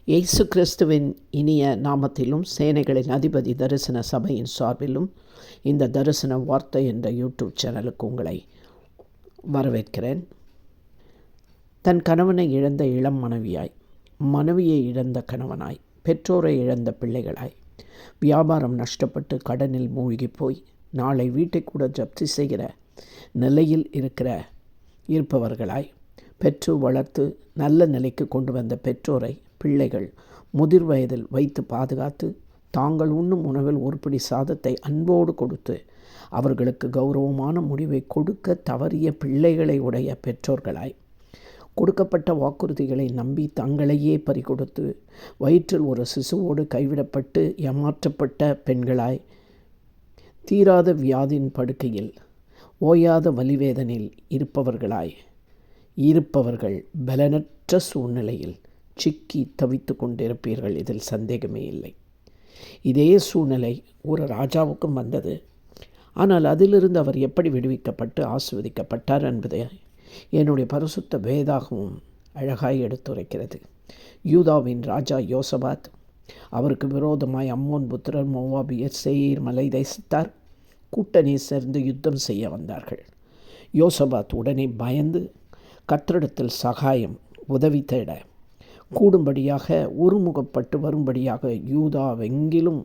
இயேசு கிறிஸ்துவின் இனிய நாமத்திலும் சேனைகளின் அதிபதி தரிசன சபையின் சார்பிலும் இந்த தரிசன வார்த்தை என்ற யூடியூப் சேனலுக்கு உங்களை வரவேற்கிறேன். தன் கணவனை இழந்த இளம் மனைவியாய், மனைவியை இழந்த கணவனாய், பெற்றோரை இழந்த பிள்ளைகளாய், வியாபாரம் நஷ்டப்பட்டு கடனில் மூழ்கி போய் நாளை வீட்டை கூட ஜப்தி செய்கிற நிலையில் இருப்பவர்களாய், பெற்று வளர்த்து நல்ல நிலைக்கு கொண்டு வந்த பெற்றோரை பிள்ளைகள் முதிர் வயதில் வைத்து பாதுகாத்து தாங்கள் உண்ணும் உணவில் ஒரு பிடி சாதத்தை அன்போடு கொடுத்து அவர்களுக்கு கௌரவமான முடிவை கொடுக்க தவறிய பிள்ளைகளை உடைய பெற்றோர்களாய், கொடுக்கப்பட்ட வாக்குறுதிகளை நம்பி தங்களையே பறிகொடுத்து வயிற்றில் ஒரு சிசுவோடு கைவிடப்பட்டு ஏமாற்றப்பட்ட பெண்களாய், தீராத வியாதியின் படுக்கையில் ஓயாத வலிவேதனையில் இருப்பவர்கள் பலனற்ற சூழ்நிலையில் சிக்கி தவித்து கொண்டிருப்பீர்கள். இதில் சந்தேகமே இல்லை. இதே சூழ்நிலை ஒரு ராஜாவுக்கும் வந்தது. ஆனால் அதிலிருந்து அவர் எப்படி விடுவிக்கப்பட்டு ஆசீர்வதிக்கப்பட்டார் என்பதை என்னுடைய பரிசுத்த வேதாகமும் அழகாய் எடுத்துரைக்கிறது. யூதாவின் ராஜா யோசபாத், அவருக்கு விரோதமாய் அம்மோன் புத்திரர், மோவாபியர், சேயீர் மலை தேசத்தார் கூட்டணி சேர்ந்து யுத்தம் செய்ய வந்தார்கள். யோசபாத் உடனே பயந்து கர்த்தரிடத்தில் சகாயம் உதவி தேட கூடும்படியாக ஒருமுகப்பட்டு வரும்படியாக யூதாவெங்கிலும்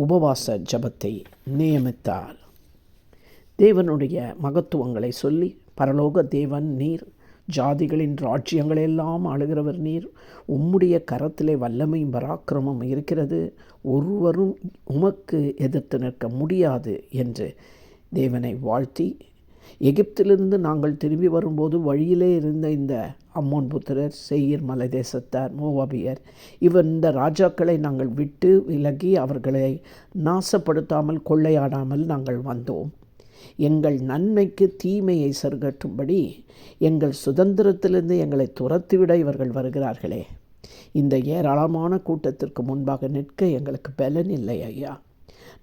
உபவாச ஜபத்தை நியமித்தார். தேவனுடைய மகத்துவங்களை சொல்லி, பரலோக தேவன் நீர், ஜாதிகளின் ராஜ்யங்களெல்லாம் ஆளுகிறவர் நீர், உம்முடைய கரத்திலே வல்லமையும் பராக்கிரமும் இருக்கிறது, ஒருவரும் உமக்கு எதிர்த்து நிற்க முடியாது என்று தேவனை வாழ்த்தி, எகிப்திலிருந்து நாங்கள் திரும்பி வரும்போது வழியிலே இருந்த இந்த அம்மோன் புத்திரர், சேயீர் மலை தேசத்தார், மோவாபியர், இந்த ராஜாக்களை நாங்கள் விட்டு விலகி அவர்களை நாசப்படுத்தாமல் கொள்ளையாடாமல் நாங்கள் வந்தோம். எங்கள் நன்மைக்கு தீமையை சருகட்டும்படி எங்கள் சுதந்திரத்திலிருந்து எங்களை துரத்திவிட இவர்கள் வருகிறார்களே. இந்த ஏராளமான கூட்டத்திற்கு முன்பாக நிற்க எங்களுக்கு பலன் இல்லை ஐயா.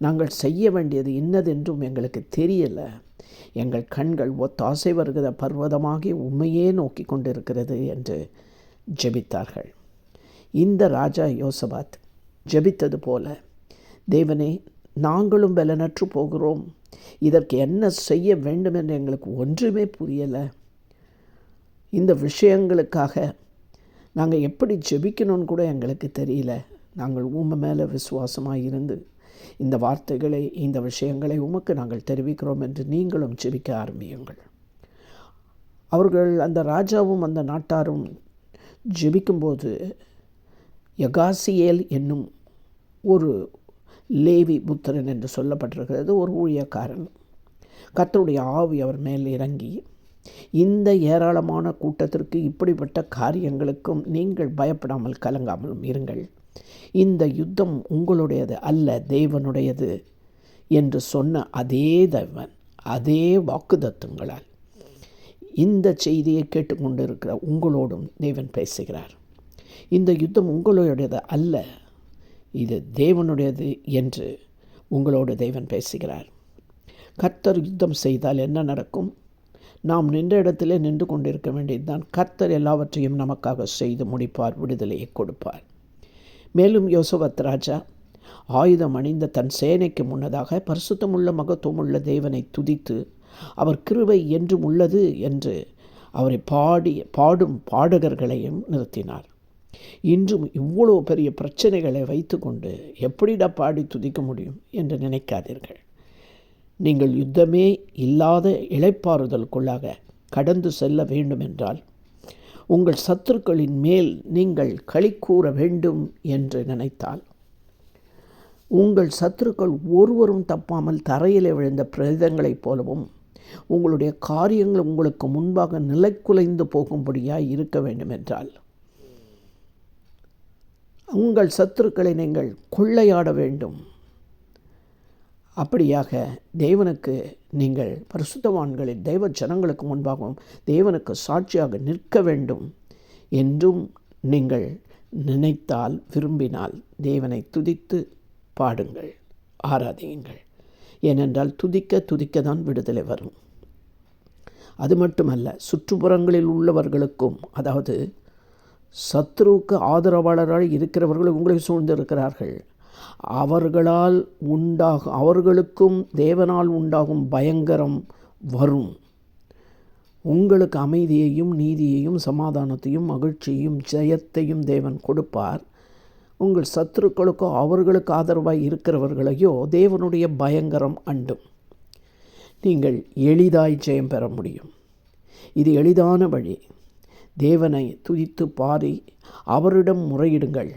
நாங்கள் செய்ய வேண்டியது இன்னதென்றும் எங்களுக்கு தெரியல. எங்கள் கண்கள் ஒத்தாசை வருகிற பர்வதமாகி உண்மையே நோக்கி கொண்டிருக்கிறது என்று ஜெபித்தார்கள். இந்த ராஜா யோசபாத் ஜெபித்தது போல, தேவனே, நாங்களும் பலனற்று போகிறோம், இதற்கு என்ன செய்ய வேண்டும் என்று எங்களுக்கு ஒன்றுமே புரியலை. இந்த விஷயங்களுக்காக நாங்கள் எப்படி ஜெபிக்கணும்னு கூட எங்களுக்கு தெரியல. நாங்கள் உண்மை மேலே விசுவாசமாக இருந்து இந்த வார்த்தைகளை, இந்த விஷயங்களை உமக்கு நாங்கள் தெரிவிக்கிறோம் என்று நீங்களும் ஜெபிக்க ஆரம்பியுங்கள். அவர்கள், அந்த ராஜாவும் அந்த நாட்டாரும் ஜெபிக்கும்போது, யகாசியேல் என்னும் ஒரு லேவி புத்திரன் என்று சொல்லப்பட்டிருக்கிறது, ஒரு ஊழியக்காரன், கர்த்தருடைய ஆவி அவர் மேல் இறங்கி, இந்த ஏராளமான கூட்டத்திற்கு இப்படிப்பட்ட காரியங்களுக்கும் நீங்கள் பயப்படாமல் கலங்காமலும் இருங்கள், இந்த யுத்தம் உங்களுடையது அல்ல, தேவனுடையது என்று சொன்ன அதே தேவன், அதே வாக்குத்தத்தங்களால் இந்த செய்தியை கேட்டுக்கொண்டிருக்கிற உங்களோடும் தேவன் பேசுகிறார். இந்த யுத்தம் உங்களுடையது அல்ல, இது தேவனுடையது என்று உங்களோடு தேவன் பேசுகிறார். கர்த்தர் யுத்தம் செய்தால் என்ன நடக்கும்? நாம் நின்ற இடத்திலே நின்று கொண்டிருக்க வேண்டியதுதான். கர்த்தர் எல்லாவற்றையும் நமக்காக செய்து முடிப்பார், விடுதலையை கொடுப்பார். மேலும் யோசபாத் ராஜா ஆயுதம் அணிந்த தன் சேனைக்கு முன்னதாக பரிசுத்தமுள்ள மகத்துவமுள்ள தேவனை துதித்து, அவர் கிருபை என்றும் உள்ளது என்று அவரை பாடும் பாடகர்களையும் நிறுத்தினார். இன்றும் இவ்வளோ பெரிய பிரச்சனைகளை வைத்து கொண்டு எப்படிடா பாடி துதிக்க முடியும் என்று நினைக்காதீர்கள். நீங்கள் யுத்தமே இல்லாத இளைப்பாறுதலுக்குள்ளாக கடந்து செல்ல வேண்டும் என்றால், உங்கள் சத்துருக்களின் மேல் நீங்கள் களி கூற வேண்டும் என்று நினைத்தால், உங்கள் சத்துருக்கள் ஒருவரும் தப்பாமல் தரையிலே விழுந்த பிரேதங்களைப் போலவும் உங்களுடைய காரியங்கள் உங்களுக்கு முன்பாக நிலைக்குலைந்து போகும்படியாய் இருக்க வேண்டும் என்றால், உங்கள் சத்துருக்களை நீங்கள் கொள்ளையாட வேண்டும். அப்படியாக தேவனுக்கு நீங்கள் பரிசுத்தவான்களின் தெய்வ ஜனங்களுக்கு முன்பாகவும் தேவனுக்கு சாட்சியாக நிற்க வேண்டும் என்றும் நீங்கள் நினைத்தால், விரும்பினால், தேவனை துதித்து பாடுங்கள், ஆராதியுங்கள். ஏனென்றால் துதிக்க தான் விடுதலை வரும். அது மட்டுமல்ல, சுற்றுப்புறங்களில் உள்ளவர்களுக்கும், அதாவது சத்ருவுக்கு ஆதரவாளராக இருக்கிறவர்கள் உங்களை சூழ்ந்திருக்கிறார்கள். அவர்களுக்கும் தேவனால் உண்டாகும் பயங்கரம் வரும். உங்களுக்கு அமைதியையும் நீதியையும் சமாதானத்தையும் மகிழ்ச்சியையும் ஜெயத்தையும் தேவன் கொடுப்பார். உங்கள் சத்துருக்களுக்கோ அவர்களுக்கு ஆதரவாய் இருக்கிறவர்களையோ தேவனுடைய பயங்கரம் அண்டும். நீங்கள் எளிதாய் ஜெயம் பெற முடியும். இது எளிதான வழி. தேவனை துதித்து பாடி அவரிடம் முறையிடுங்கள்.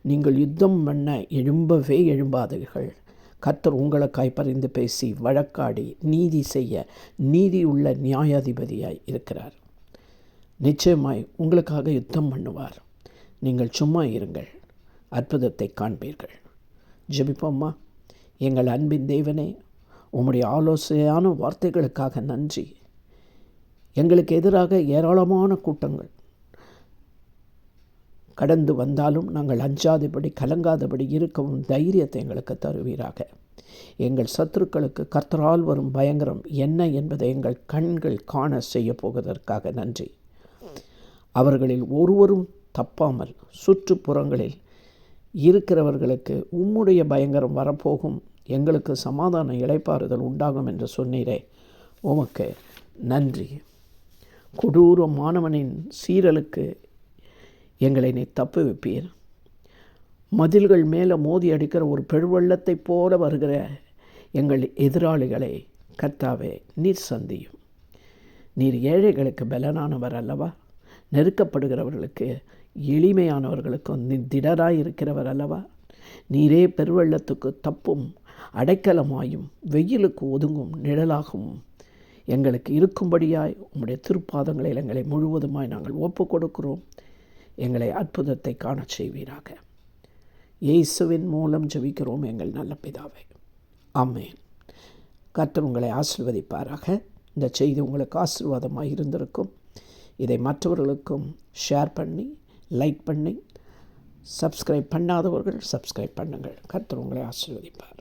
நீங்கள் யுத்தம் பண்ண எழும்பவே எழும்பாதீர்கள். கர்த்தர் உங்களுக்காய் பரிந்து பேசி வழக்காடி நீதி செய்ய நீதியுள்ள நியாயாதிபதியாய் இருக்கிறார். நிச்சயமாய் உங்களுக்காக யுத்தம் பண்ணுவார். நீங்கள் சும்மா இருங்கள், அற்புதத்தை காண்பீர்கள். ஜெபிப்போம்மா. எங்கள் அன்பின் தேவனே, உம்முடைய ஆலோசனையான வார்த்தைகளுக்காக நன்றி. எங்களுக்கு எதிராக ஏராளமான கூட்டங்கள் கடந்து வந்தாலும் நாங்கள் அஞ்சாதபடி கலங்காதபடி இருக்கவும் தைரியத்தை எங்களுக்கு தருவீராக. எங்கள் சத்துருக்களுக்கு கர்த்தரால் வரும் பயங்கரம் என்ன என்பதை எங்கள் கண்கள் காண செய்ய போவதற்காக நன்றி. அவர்களில் ஒருவரும் தப்பாமல் சுற்றுப்புறங்களில் இருக்கிறவர்களுக்கு உம்முடைய பயங்கரம் வரப்போகும், எங்களுக்கு சமாதான இளைப்பாறுதல் உண்டாகும் என்று சொன்னீரே, உமக்கு நன்றி. கொடூரமானவனின் சீரலுக்கு எங்களை நீ தப்பு வைப்பீர். மதில்கள் மேலே மோதி அடிக்கிற ஒரு பெருவெள்ளத்தைப் போல வருகிற எங்கள் எதிராளிகளை கர்த்தாவே நீர் சந்தியும். நீர் ஏழைகளுக்கு பலனானவர் அல்லவா? நெருக்கப்படுகிறவர்களுக்கு எளிமையானவர்களுக்கும் நீ திடராய் இருக்கிறவர் அல்லவா? நீரே பெருவெள்ளத்துக்கு தப்பும் அடைக்கலமாயும் வெயிலுக்கு ஒதுங்கும் நிழலாகவும் எங்களுக்கு இருக்கும்படியாய் உம்முடைய திருப்பாதங்களில் எங்களை முழுவதுமாய் நாங்கள் ஒப்பு கொடுக்கிறோம். எங்களை அற்புதத்தை காணச் செய்வீராக. இயேசுவின் மூலம் ஜெபிக்கிறோம் எங்கள் நல்ல பிதாவே, ஆமென். கர்த்தர் உங்களை ஆசீர்வதிப்பாராக. இந்த செய்தி உங்களுக்கு ஆசீர்வாதமாக இருந்திருக்கும். இதை மற்றவர்களுக்கும் ஷேர் பண்ணி, லைக் பண்ணி, சப்ஸ்கிரைப் பண்ணாதவர்கள் சப்ஸ்கிரைப் பண்ணுங்கள். கர்த்தர் உங்களை ஆசீர்வதிப்பார்.